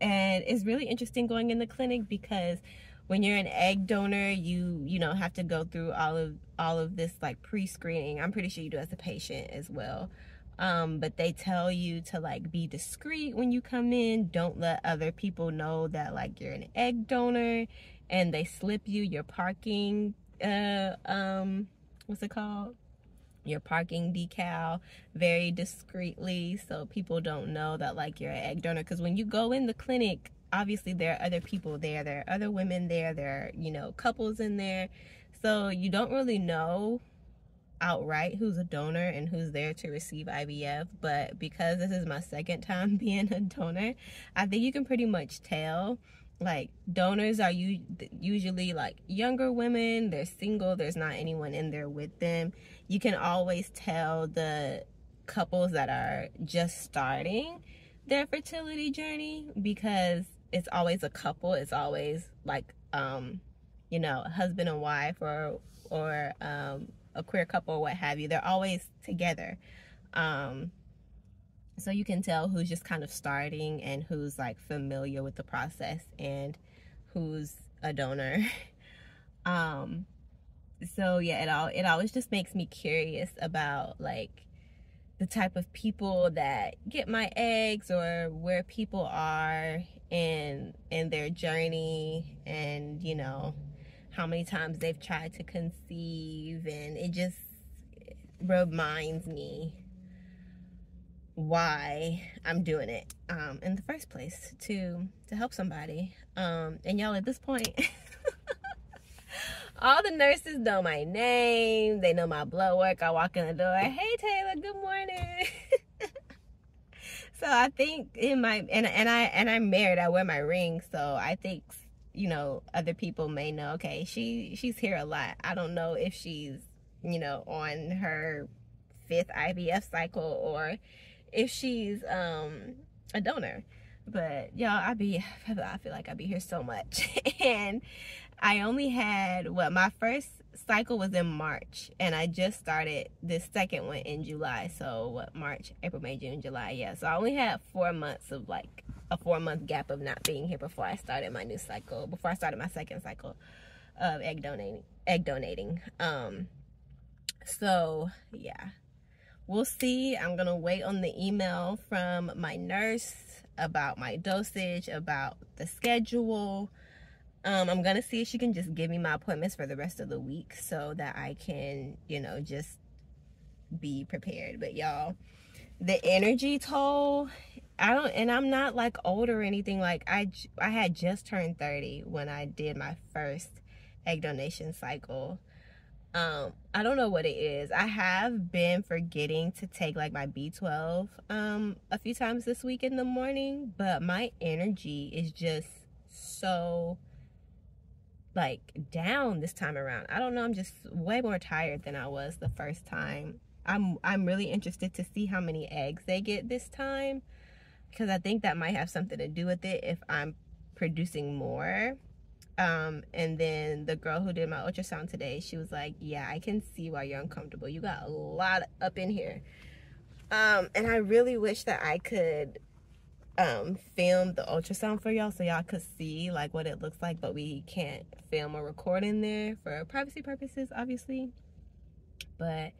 And it's really interesting going in the clinic because when you're an egg donor, you know, have to go through all of this like pre-screening. I'm pretty sure you do as a patient as well. But they tell you to like be discreet when you come in. Don't let other people know that like you're an egg donor, and they slip you your parking what's it called? Your parking decal very discreetly, so people don't know that like you're an egg donor. Because when you go in the clinic, obviously there are other people there, there are other women there, there are, you know, couples in there, so you don't really know outright who's a donor and who's there to receive IVF. But because this is my second time being a donor, I think you can pretty much tell. Like, donors are usually like younger women, they're single, there's not anyone in there with them. You can always tell the couples that are just starting their fertility journey because it's always a couple. It's always like, you know, husband and wife or a queer couple or what have you. They're always together. So you can tell who's just kind of starting and who's like familiar with the process and who's a donor. So yeah, it always just makes me curious about like the type of people that get my eggs, or where people are in their journey, and you know, how many times they've tried to conceive. And it just reminds me why I'm doing it in the first place, to help somebody. And y'all, at this point all the nurses know my name, they know my blood work. I walk in the door, hey Taylor, good morning. So I think in my and I'm married, I wear my ring, so I think, you know, other people may know, okay, she's here a lot. I don't know if she's, you know, on her 5th IVF cycle, or if she's a donor. But y'all, I feel like I be here so much. And I only had, my first cycle was in March, and I just started this second one in July. So what, March, April, May, June, July, yeah. So I only had 4 months of like a 4-month gap of not being here before I started my new cycle, before I started my second cycle of egg donating. So yeah, we'll see. I'm gonna wait on the email from my nurse about my dosage, about the schedule. I'm gonna see if she can just give me my appointments for the rest of the week so that I can, you know, just be prepared. But y'all, the energy toll, I'm not like old or anything. Like I had just turned 30 when I did my first egg donation cycle. I don't know what it is. I have been forgetting to take like my B12 a few times this week in the morning, but my energy is just so like down this time around. I don't know, I'm just way more tired than I was the first time. I'm really interested to see how many eggs they get this time, because I think that might have something to do with it if I'm producing more. And then the girl who did my ultrasound today, she was like, yeah, I can see why you're uncomfortable. You got a lot up in here. And I really wish that I could film the ultrasound for y'all so y'all could see like what it looks like, but we can't film or record in there for privacy purposes, obviously. But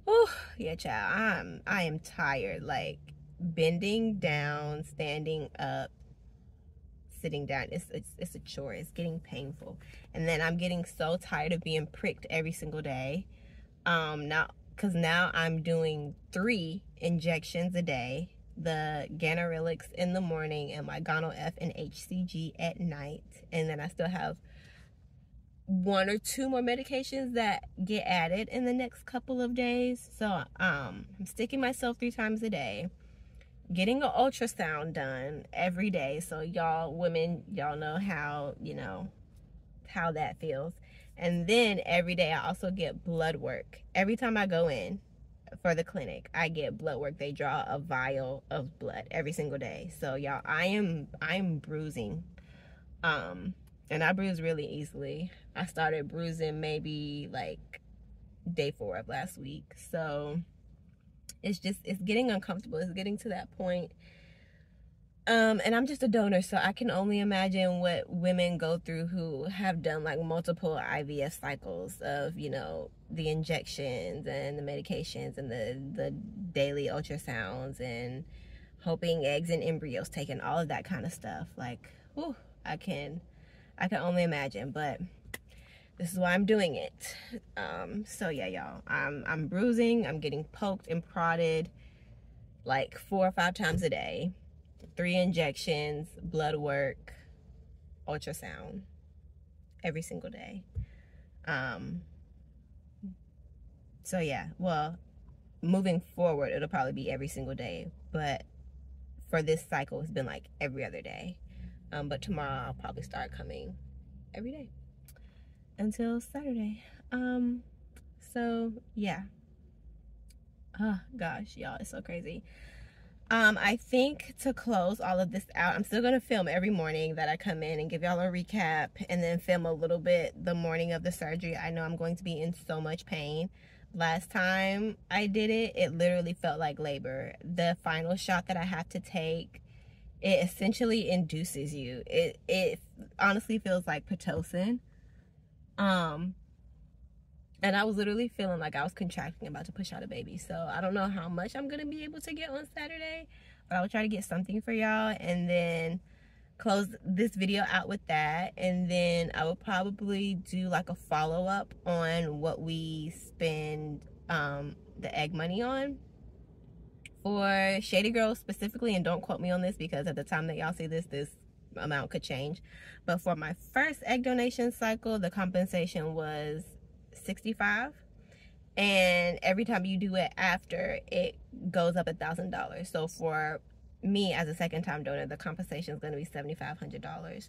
oh yeah, child, I am tired. Like bending down, standing up, sitting down, it's a chore. It's getting painful. And then I'm getting so tired of being pricked every single day. Now I'm doing 3 injections a day, the ganirelix in the morning and my Gono-F and HCG at night. And then I still have 1 or 2 more medications that get added in the next couple of days. So I'm sticking myself 3 times a day, getting an ultrasound done every day. So y'all women, y'all know how, you know, how that feels. And then every day I also get blood work. Every time I go in for the clinic, I get blood work. They draw a vial of blood every single day. So y'all, I'm bruising. And I bruise really easily. I started bruising maybe like day 4 of last week. So it's getting uncomfortable. It's getting to that point. And I'm just a donor, so I can only imagine what women go through who have done like multiple IVF cycles of, you know, the injections and the medications and the daily ultrasounds and hoping eggs and embryos taken, all of that kind of stuff. Like, whew, I can only imagine, but this is why I'm doing it. So yeah, y'all, I'm bruising, I'm getting poked and prodded like 4 or 5 times a day. 3 injections, blood work, ultrasound every single day. So yeah, well, moving forward, it'll probably be every single day. But for this cycle, it's been like every other day. But tomorrow I'll probably start coming every day until Saturday. So yeah. Oh gosh, y'all, it's so crazy. I think to close all of this out, I'm still going to film every morning that I come in and give y'all a recap, and then film a little bit the morning of the surgery. I know I'm going to be in so much pain. Last time I did it, it literally felt like labor. The final shot that I have to take, it essentially induces you. It honestly feels like Pitocin. And I was literally feeling like I was contracting, about to push out a baby. So I don't know how much I'm going to be able to get on Saturday, but I will try to get something for y'all and then close this video out with that. And then I will probably do like a follow-up on what we spend the egg money on for Shady Girls specifically. And don't quote me on this, because at the time that y'all see this amount could change. But for my first egg donation cycle, the compensation was $65, and every time you do it after, it goes up $1,000. So for me as a second-time donor, the compensation is going to be $7,500.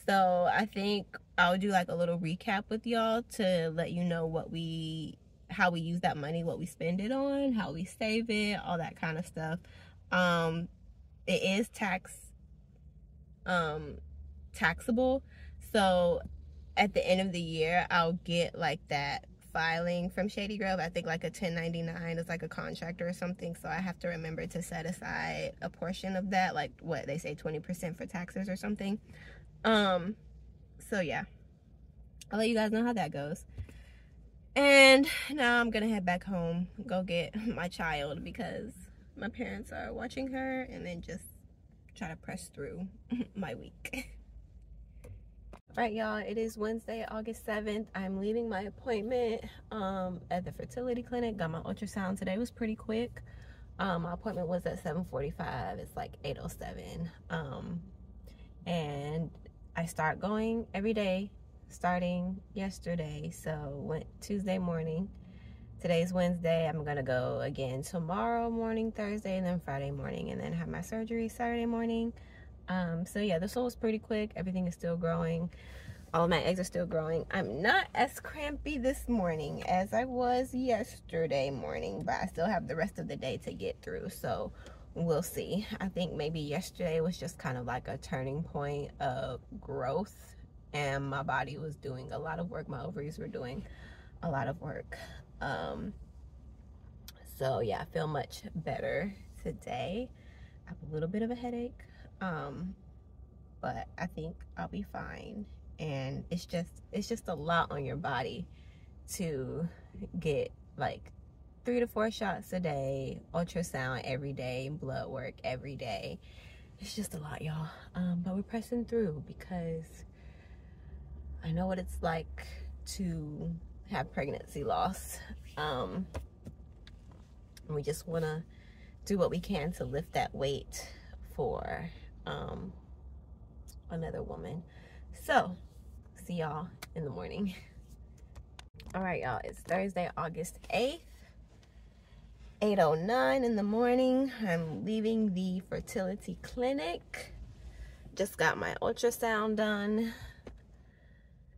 So I think I'll do like a little recap with y'all to let you know what we how we use that money, what we spend it on, how we save it, all that kind of stuff. It is taxable. So at the end of the year, I'll get like that filing from Shady Grove. I think like a 1099 is like a contractor or something. So I have to remember to set aside a portion of that, like what they say 20% for taxes or something. So yeah, I'll let you guys know how that goes. And now I'm gonna head back home, go get my child because my parents are watching her, and then just try to press through my week. All right, y'all, it is Wednesday, August 7th. I'm leaving my appointment at the fertility clinic. Got my ultrasound today. It was pretty quick. My appointment was at 7:45. It's like 8:07. And I start going every day starting yesterday. So went Tuesday morning. Today's Wednesday. I'm gonna go again tomorrow morning, Thursday, and then Friday morning, and then have my surgery Saturday morning. So yeah, this one was pretty quick. Everything is still growing. All of my eggs are still growing. I'm not as crampy this morning as I was yesterday morning, but I still have the rest of the day to get through, so we'll see. I think maybe yesterday was just kind of like a turning point of growth, and my body was doing a lot of work. My ovaries were doing a lot of work. So yeah, I feel much better today. I have a little bit of a headache, but I think I'll be fine. And it's just a lot on your body to get like 3 to 4 shots a day, ultrasound every day, blood work every day. It's just a lot, y'all. But we're pressing through because I know what it's like to have pregnancy loss. We just want to do what we can to lift that weight for another woman. So see y'all in the morning. All right, y'all, it's Thursday, August 8th, 8:09 in the morning. I'm leaving the fertility clinic. Just got my ultrasound done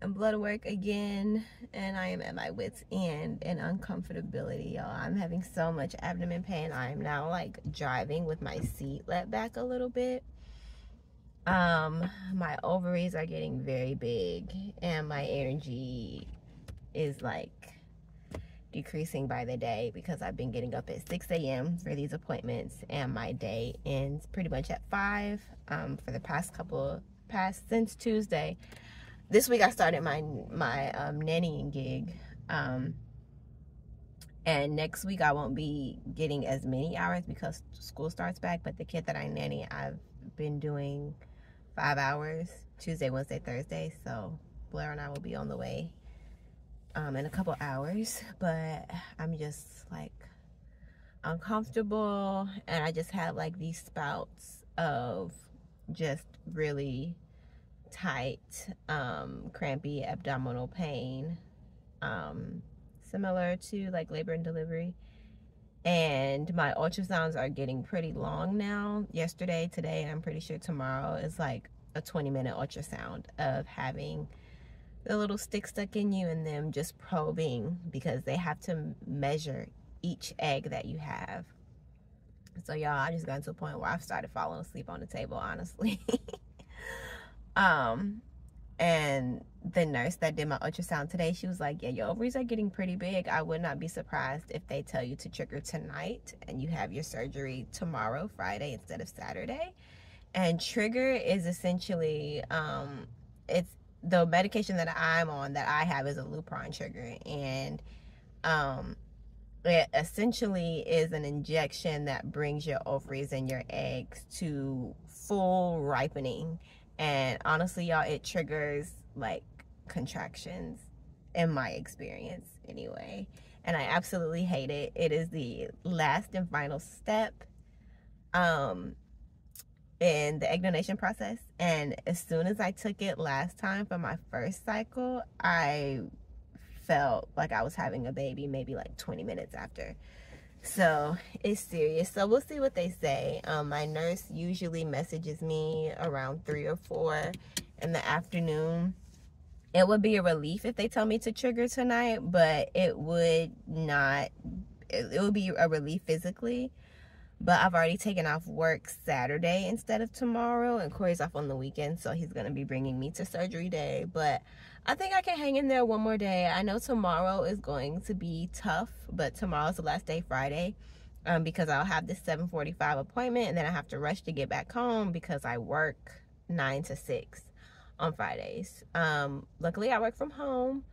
and blood work again, and I am at my wit's end and uncomfortability, y'all. I'm having so much abdomen pain. I am now like driving with my seat let back a little bit. My ovaries are getting very big, and my energy is like decreasing by the day because I've been getting up at 6 a.m. for these appointments, and my day ends pretty much at 5 for the since Tuesday. This week I started my nannying gig, and next week I won't be getting as many hours because school starts back. But the kid that I nanny, I've been doing 5 hours Tuesday, Wednesday, Thursday. So Blair and I will be on the way in a couple hours. But I'm just like uncomfortable, and I just have like these spouts of just really tight, crampy abdominal pain, similar to like labor and delivery. And my ultrasounds are getting pretty long now. Yesterday, today, and I'm pretty sure tomorrow is like a 20-minute ultrasound of having the little stick stuck in you and them just probing because they have to measure each egg that you have. So y'all, I just got to a point where I've started falling asleep on the table, honestly. And the nurse that did my ultrasound today, she was like, yeah, your ovaries are getting pretty big. I would not be surprised if they tell you to trigger tonight and you have your surgery tomorrow, Friday, instead of Saturday. And trigger is essentially, it's the medication that I'm on that I have is a Lupron trigger. And it essentially is an injection that brings your ovaries and your eggs to full ripening. And honestly, y'all, it triggers like contractions in my experience anyway. And I absolutely hate it. It is the last and final step in the egg donation process. And as soon as I took it last time for my first cycle, I felt like I was having a baby maybe like 20 minutes after. So it's serious. So we'll see what they say. My nurse usually messages me around 3 or 4 in the afternoon It would be a relief if they tell me to trigger tonight, but it would not, it would be a relief physically. But I've already taken off work Saturday instead of tomorrow, and Corey's off on the weekend, so he's going to be bringing me to surgery day. But I think I can hang in there one more day. I know tomorrow is going to be tough, but tomorrow's the last day, Friday, because I'll have this 7:45 appointment, and then I have to rush to get back home because I work 9 to 6 on Fridays. Luckily, I work from home.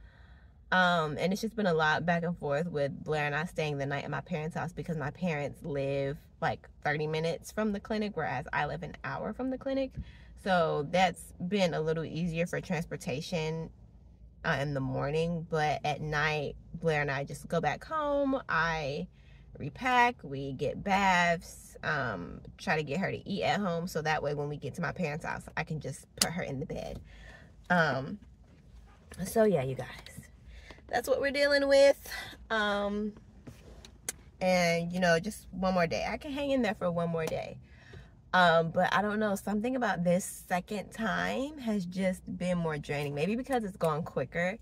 And it's just been a lot back and forth with Blair and I staying the night at my parents' house because my parents live like 30 minutes from the clinic, whereas I live an hour from the clinic. So that's been a little easier for transportation in the morning, but at night, Blair and I just go back home. I repack, we get baths, try to get her to eat at home, so that way when we get to my parents' house, I can just put her in the bed. So yeah, you guys, that's what we're dealing with. And you know, just one more day. I can hang in there for one more day. But I don't know, something about this second time has just been more draining. Maybe because it's gone quicker.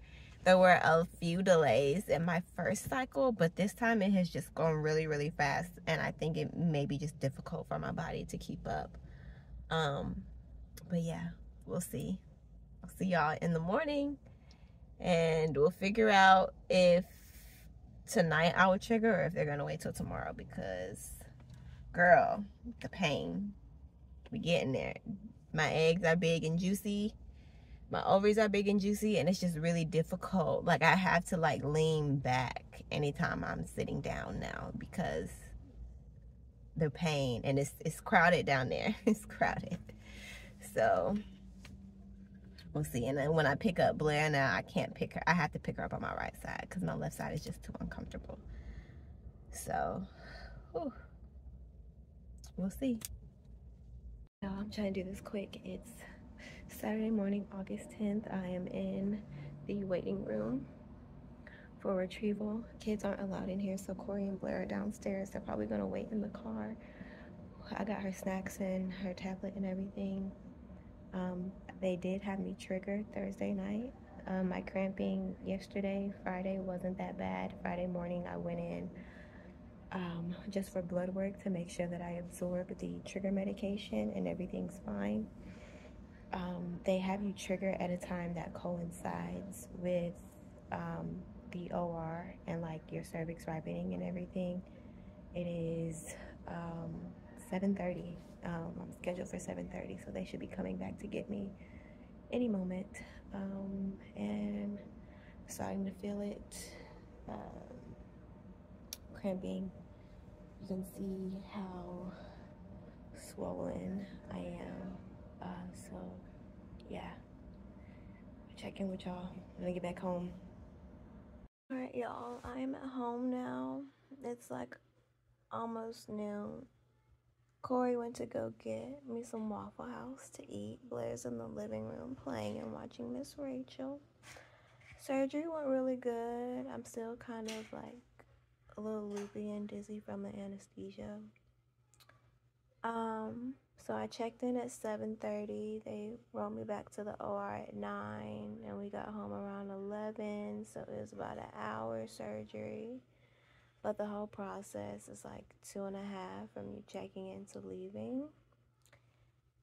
There were a few delays in my first cycle, but this time it has just gone really, really fast. And I think it may be just difficult for my body to keep up. But yeah, we'll see. I'll see y'all in the morning. And we'll figure out if tonight I will trigger or if they're going to wait till tomorrow, because girl, the pain, we getting there. My eggs are big and juicy, my ovaries are big and juicy, and it's just really difficult. Like, I have to like lean back anytime I'm sitting down now because the pain, and it's crowded down there. It's crowded. So we'll see. And then when I pick up Blair now, I can't pick her. I have to pick her up on my right side because my left side is just too uncomfortable. So whew, we'll see. Now I'm trying to do this quick. It's Saturday morning, August 10th. I am in the waiting room for retrieval. Kids aren't allowed in here, so Corey and Blair are downstairs. They're probably gonna wait in the car. I got her snacks and her tablet and everything. They did have me triggered Thursday night. My cramping yesterday, Friday, wasn't that bad. Friday morning I went in just for blood work to make sure that I absorb the trigger medication and everything's fine. They have you trigger at a time that coincides with the OR and like your cervix ripening and everything. It is 7:30. I'm scheduled for 7:30, so they should be coming back to get me any moment. And starting to feel it cramping. You can see how swollen I am. So yeah, check in with y'all when I get back home. All right, y'all, I am at home now. It's like almost noon. Corey went to go get me some Waffle House to eat. Blair's in the living room playing and watching Miss Rachel. Surgery went really good. I'm still kind of like a little loopy and dizzy from the anesthesia. So I checked in at 7:30. They rolled me back to the OR at 9, and we got home around 11. So it was about an hour surgery. But the whole process is like 2.5 from you checking in to leaving.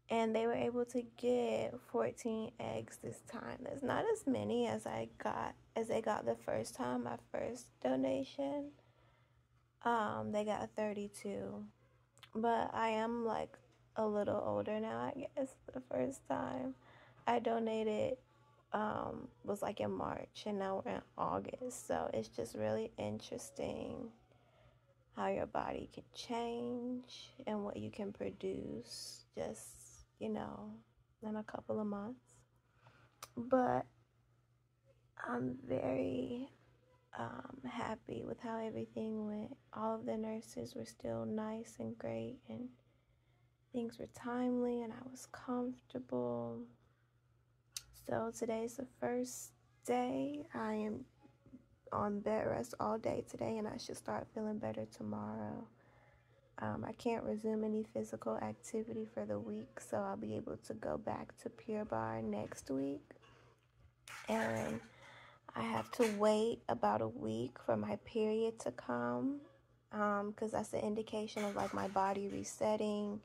And they were able to get 14 eggs this time. That's not as many as they got the first time, my first donation. They got 32. But I am like a little older now, I guess. The first time I donated was like in March, and now we're in August. So it's just really interesting how your body can change and what you can produce just, you know, in a couple of months. But I'm very happy with how everything went. All of the nurses were still nice and great, and things were timely, and I was comfortable. So today's the first day. I am on bed rest all day today, and I should start feeling better tomorrow. I can't resume any physical activity for the week, so I'll be able to go back to Pure Barre next week. and I have to wait about a week for my period to come, because that's an indication of like my body resetting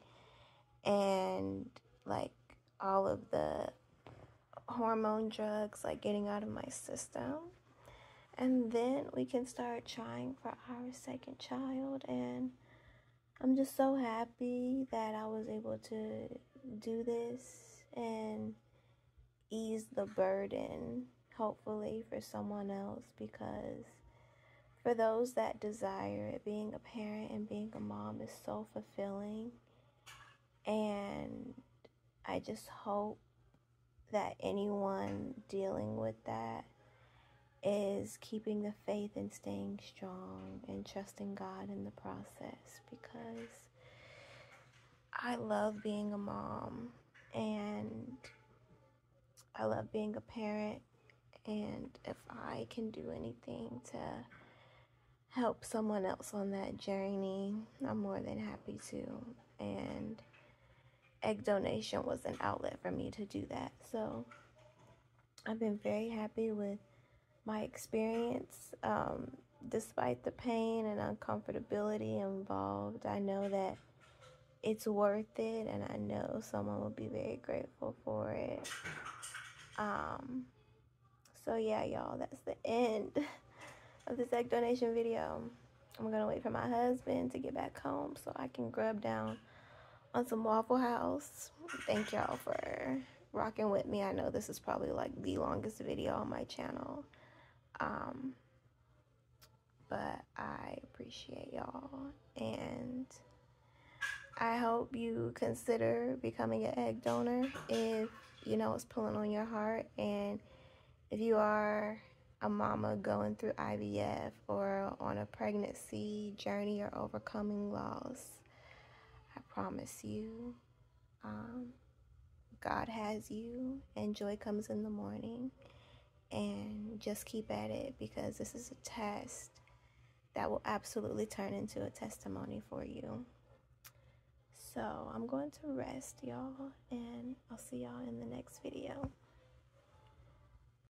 and like all of the hormone drugs like getting out of my system. And then we can start trying for our second child, and I'm just so happy that I was able to do this and ease the burden, hopefully, for someone else, because for those that desire it, being a parent and being a mom is so fulfilling. And I just hope that anyone dealing with that is keeping the faith and staying strong and trusting God in the process, because I love being a mom and I love being a parent, and if I can do anything to help someone else on that journey, I'm more than happy to. And egg donation was an outlet for me to do that. So I've been very happy with my experience. Despite the pain and uncomfortability involved, I know that it's worth it, and I know someone will be very grateful for it. So yeah, y'all, that's the end of this egg donation video. I'm gonna wait for my husband to get back home so I can grub down on some Waffle House. Thank y'all for rocking with me. I know this is probably like the longest video on my channel. But I appreciate y'all, and I hope you consider becoming an egg donor if you know it's pulling on your heart. And if you are a mama going through IVF or on a pregnancy journey or overcoming loss, I promise you, God has you, and joy comes in the morning. And just keep at it, because this is a test that will absolutely turn into a testimony for you. So I'm going to rest, y'all, and I'll see y'all in the next video.